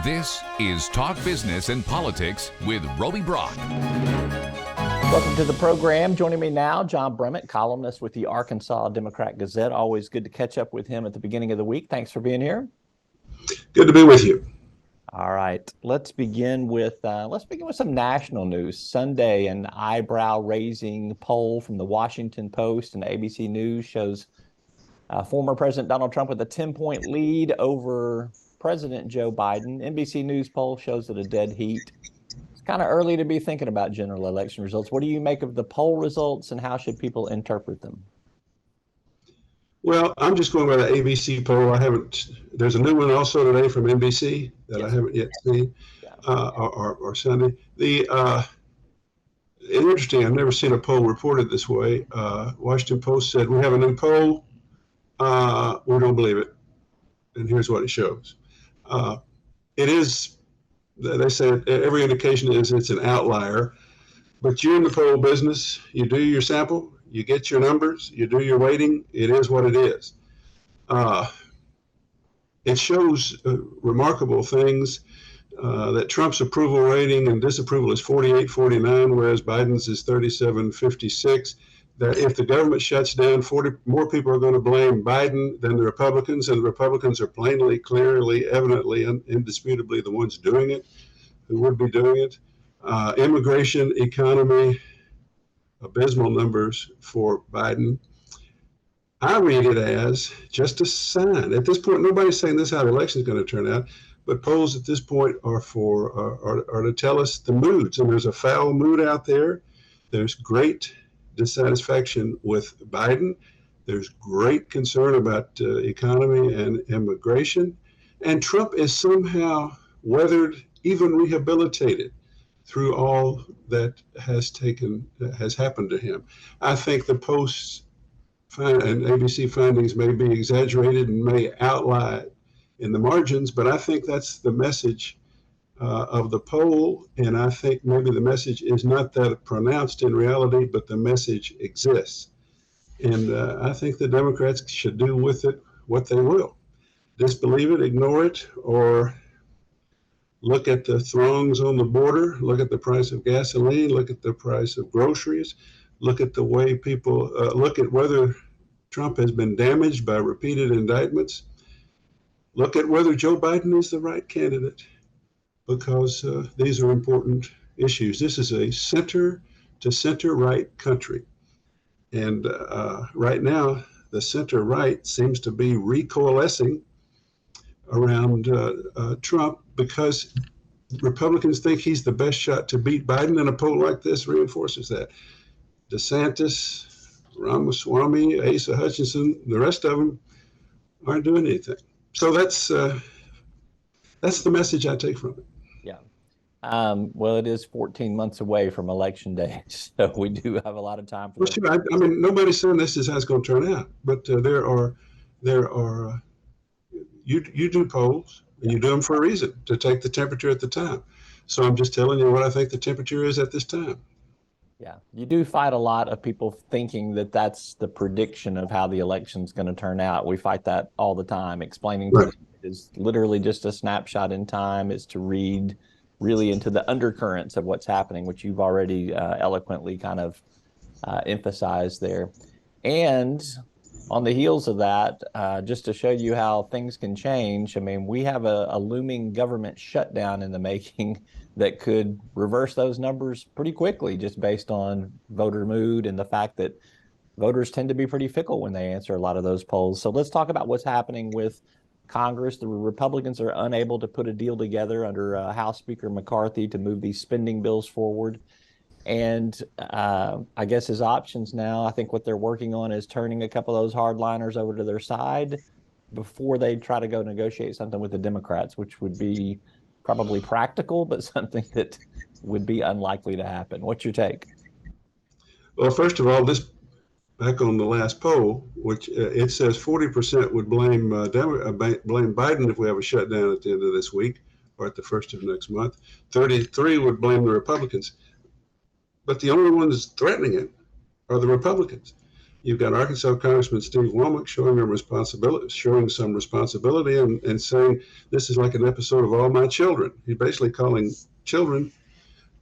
This is Talk Business and Politics with Roby Brock. Welcome to the program. Joining me now, John Brummett, columnist with the Arkansas Democrat-Gazette. Always good to catch up with him at the beginning of the week. Thanks for being here. Good to be with you. All right, let's begin with some national news. Sunday, an eyebrow-raising poll from the Washington Post and ABC News shows former President Donald Trump with a 10-point lead over President Joe Biden. NBC News poll shows it a dead heat. It's kind of early to be thinking about general election results. What do you make of the poll results, and how should people interpret them? Well, I'm just going by the ABC poll. There's a new one also today from NBC that I haven't yet seen, or Sunday. Interesting, I've never seen a poll reported this way. Washington Post said, we have a new poll, we don't believe it. And here's what it shows. It is, they say every indication is it's an outlier, but you're in the poll business, you do your sample, you get your numbers, you do your weighting, it is what it is. It shows remarkable things, that Trump's approval rating and disapproval is 48-49, whereas Biden's is 37-56. That if the government shuts down, 40 more people are going to blame Biden than the Republicans, and the Republicans are plainly, clearly, evidently, indisputably the ones doing it, who would be doing it. Immigration, economy, abysmal numbers for Biden. I read it as just a sign. At this point, nobody's saying this is how the election is going to turn out, but polls at this point are to tell us the moods, and there's a foul mood out there. There's great dissatisfaction with Biden. There's great concern about economy and immigration. And Trump is somehow weathered, even rehabilitated through all that has happened to him. I think the Post and ABC findings may be exaggerated and may outlie in the margins, but I think that's the message of the poll, and I think maybe the message is not that pronounced in reality, but the message exists. And I think the Democrats should do with it what they will. Disbelieve it, ignore it, or look at the throngs on the border, look at the price of gasoline, look at the price of groceries, look at the way people look at whether Trump has been damaged by repeated indictments, look at whether Joe Biden is the right candidate, because these are important issues. This is a center to center right country. And right now, the center right seems to be recoalescing around Trump because Republicans think he's the best shot to beat Biden, and a poll like this reinforces that. DeSantis, Ramaswamy, Asa Hutchinson, the rest of them aren't doing anything. So that's the message I take from it. Yeah. Well, it is 14 months away from Election Day, so we do have a lot of time for this. Well, sure. I mean, nobody's saying this is how it's going to turn out, but there are you do polls, and you do them for a reason, to take the temperature at the time. So I'm just telling you what I think the temperature is at this time. Yeah, you do fight a lot of people thinking that that's the prediction of how the election's going to turn out. We fight that all the time. Explaining to them is literally just a snapshot in time. Is to read really into the undercurrents of what's happening, which you've already eloquently kind of emphasized there. And on the heels of that, just to show you how things can change, I mean, we have a looming government shutdown in the making that could reverse those numbers pretty quickly, just based on voter mood and the fact that voters tend to be pretty fickle when they answer a lot of those polls. So let's talk about what's happening with Congress. The Republicans are unable to put a deal together under House Speaker McCarthy to move these spending bills forward. And I guess his options now, I think what they're working on is turning a couple of those hardliners over to their side before they try to go negotiate something with the Democrats, which would be probably practical, but something that would be unlikely to happen. What's your take? Well, first of all, this back on the last poll, which it says 40% would blame Biden if we have a shutdown at the end of this week or at the first of next month. 33 would blame the Republicans. But the only ones threatening it are the Republicans. You've got Arkansas Congressman Steve Womack showing some responsibility and saying this is like an episode of All My Children. He's basically calling children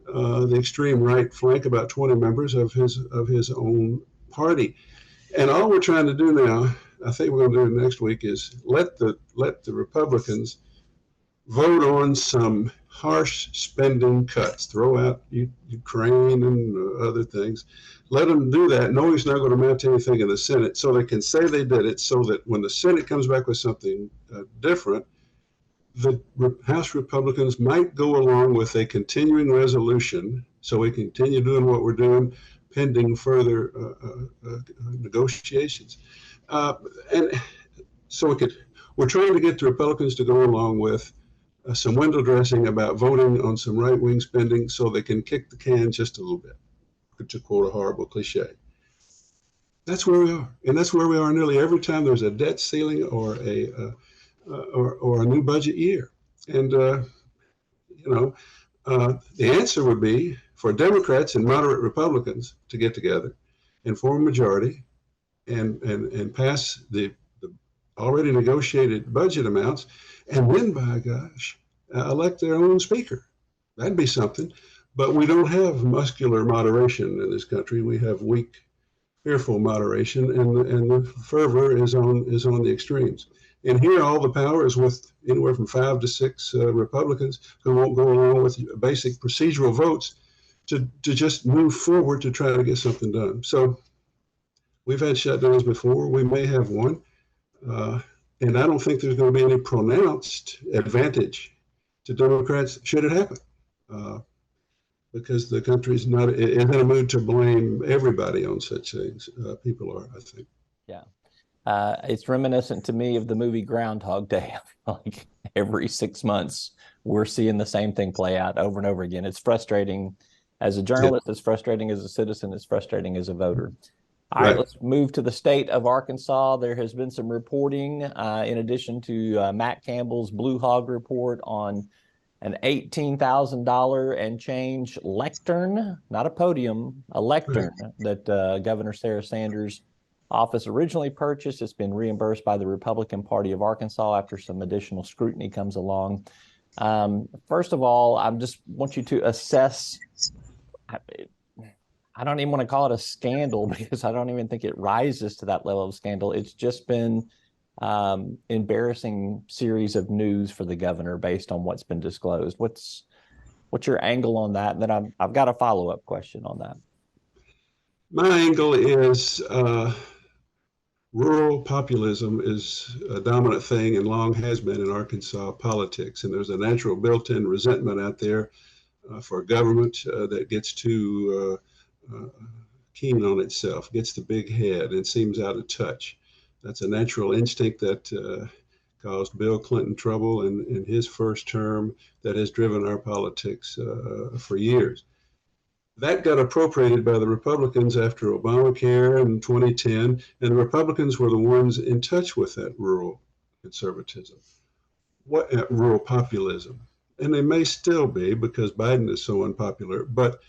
the extreme right flank, about 20 members of his own party. And all we're trying to do now, I think we're going to do next week, is let the Republicans vote on some harsh spending cuts, throw out Ukraine and other things. Let them do that, knowing it's not going to amount to anything in the Senate, so they can say they did it, so that when the Senate comes back with something different, the House Republicans might go along with a continuing resolution, so we continue doing what we're doing, pending further negotiations. And so we're trying to get the Republicans to go along with some window dressing about voting on some right-wing spending so they can kick the can just a little bit, to quote a horrible cliche. That's where we are. And that's where we are nearly every time there's a debt ceiling or a new budget year. And, the answer would be for Democrats and moderate Republicans to get together and form a majority and pass the already negotiated budget amounts, and then, by gosh, elect their own speaker. That'd be something. But we don't have muscular moderation in this country. We have weak, fearful moderation, and the fervor is on the extremes. And here, all the power is with anywhere from 5 to 6 Republicans who won't go along with basic procedural votes to just move forward to try to get something done. So we've had shutdowns before. We may have one. And I don't think there's going to be any pronounced advantage to Democrats should it happen, because the country's not in a mood to blame everybody on such things. People are, I think. Yeah. It's reminiscent to me of the movie Groundhog Day. Like every 6 months, we're seeing the same thing play out over and over again. It's frustrating as a journalist, it's frustrating as a citizen, it's frustrating as a voter. All right, let's move to the state of Arkansas. There has been some reporting, in addition to Matt Campbell's Blue Hog report, on an $18,000 and change lectern, not a podium, a lectern that Governor Sarah Sanders' office originally purchased. It's been reimbursed by the Republican Party of Arkansas after some additional scrutiny comes along. First of all, I just want you to assess. I don't even want to call it a scandal, because I don't even think it rises to that level of scandal. It's just been embarrassing series of news for the governor based on what's been disclosed. What's your angle on that? And then I've got a follow-up question on that. My angle is rural populism is a dominant thing and long has been in Arkansas politics. And there's a natural built-in resentment out there for a government that gets too keen on itself, gets the big head, and seems out of touch. That's a natural instinct that caused Bill Clinton trouble in his first term, that has driven our politics for years. That got appropriated by the Republicans after Obamacare in 2010, and the Republicans were the ones in touch with that rural conservatism, rural populism. And they may still be, because Biden is so unpopular, but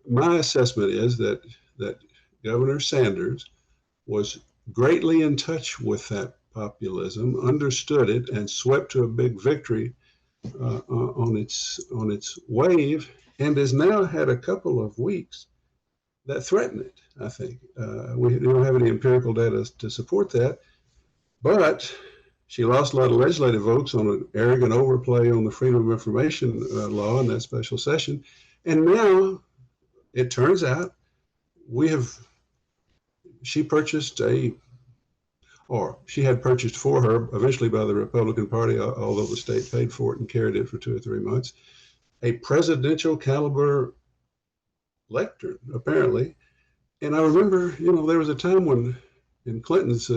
my assessment is that Governor Sanders was greatly in touch with that populism, understood it, and swept to a big victory on its wave, and has now had a couple of weeks that threaten it, I think. We don't have any empirical data to support that, but she lost a lot of legislative votes on an arrogant overplay on the Freedom of Information law in that special session. And now it turns out she had purchased for her, eventually by the Republican Party, although the state paid for it and carried it for 2 or 3 months, a presidential caliber lectern, apparently. And I remember, there was a time when in Clinton's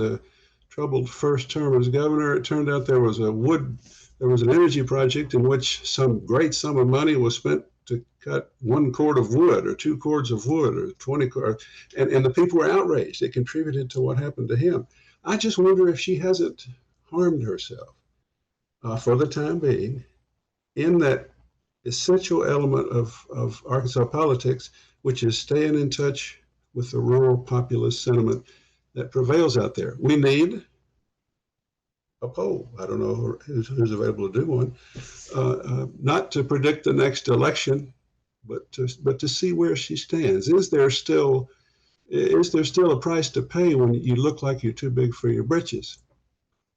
troubled first term as governor, it turned out there was an energy project in which some great sum of money was spent to cut 1 cord of wood or 2 cords of wood or 20 cords, and the people were outraged. It contributed to what happened to him. I just wonder if she hasn't harmed herself for the time being in that essential element of Arkansas politics, which is staying in touch with the rural populist sentiment that prevails out there. We need a poll. I don't know who's available to do one, not to predict the next election, but to see where she stands. Is there still a price to pay when you look like you're too big for your britches?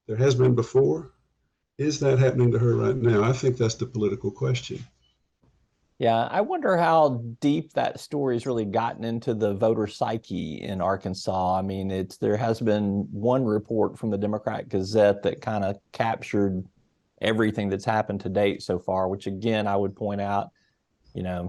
There has been before. Is that happening to her right now? I think that's the political question. Yeah, I wonder how deep that story's really gotten into the voter psyche in Arkansas. I mean, there has been one report from the Democrat Gazette that kind of captured everything that's happened to date so far, which again, I would point out,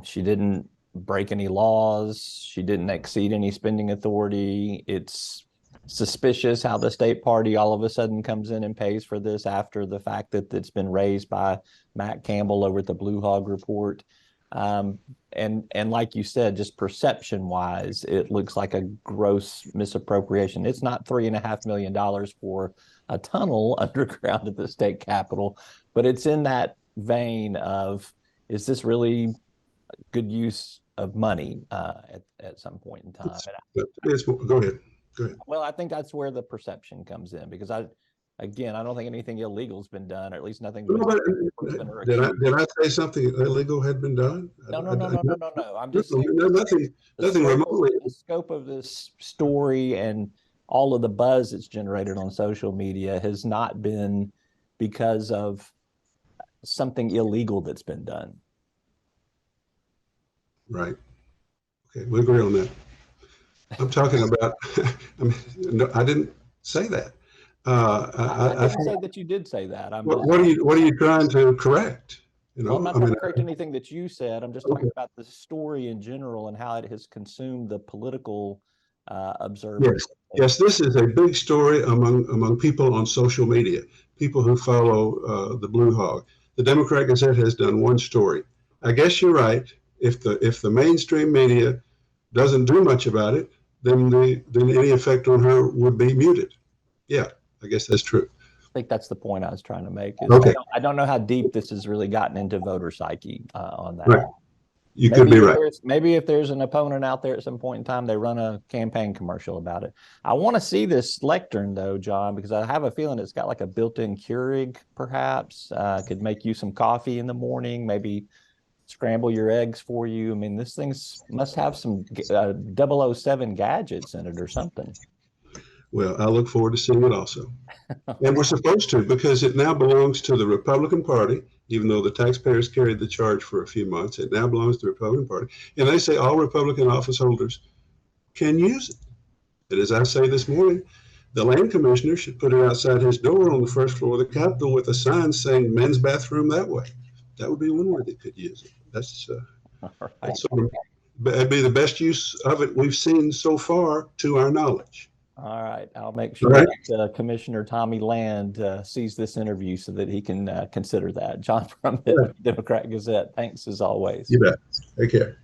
she didn't break any laws. She didn't exceed any spending authority. It's suspicious how the state party all of a sudden comes in and pays for this after the fact that it's been raised by Matt Campbell over at the Blue Hog Report. And like you said, just perception wise, it looks like a gross misappropriation. It's not $3.5 million for a tunnel underground at the state capitol, but it's in that vein of, is this really good use of money at some point in time? Go ahead. Well, I think that's where the perception comes in, because I don't think anything illegal has been done, or at least nothing. Did I say something illegal had been done? No. I'm just saying nothing remotely. The scope of this story and all of the buzz that's generated on social media has not been because of something illegal that's been done. Right. Okay, we agree on that. I'm talking about. I didn't say that. I didn't say that you did say that. What are you trying to correct? Well, I'm not trying to correct anything that you said. I'm just talking about the story in general and how it has consumed the political observers. Yes, this is a big story among people on social media, people who follow the Blue Hog. The Democrat Gazette has done one story. I guess you're right. If the mainstream media doesn't do much about it, then any effect on her would be muted. Yeah, I guess that's true. I think that's the point I was trying to make. Okay. I don't know how deep this has really gotten into voter psyche on that. Right. You could be right. Maybe if there's an opponent out there at some point in time, they run a campaign commercial about it. I want to see this lectern though, John, because I have a feeling it's got like a built-in Keurig, perhaps. Could make you some coffee in the morning, maybe scramble your eggs for you. I mean, this thing must have some 007 gadgets in it or something. Well, I look forward to seeing it also. And we're supposed to, because it now belongs to the Republican Party, even though the taxpayers carried the charge for a few months. It now belongs to the Republican Party. And they say all Republican office holders can use it. And as I say this morning, the land commissioner should put it outside his door on the first floor of the Capitol with a sign saying men's bathroom that way. That would be one way they could use it. That'd be the best use of it we've seen so far, to our knowledge. All right. I'll make sure that Commissioner Tommy Land sees this interview so that he can consider that. John Brummett, Democrat Gazette. Thanks as always. You bet. Take care.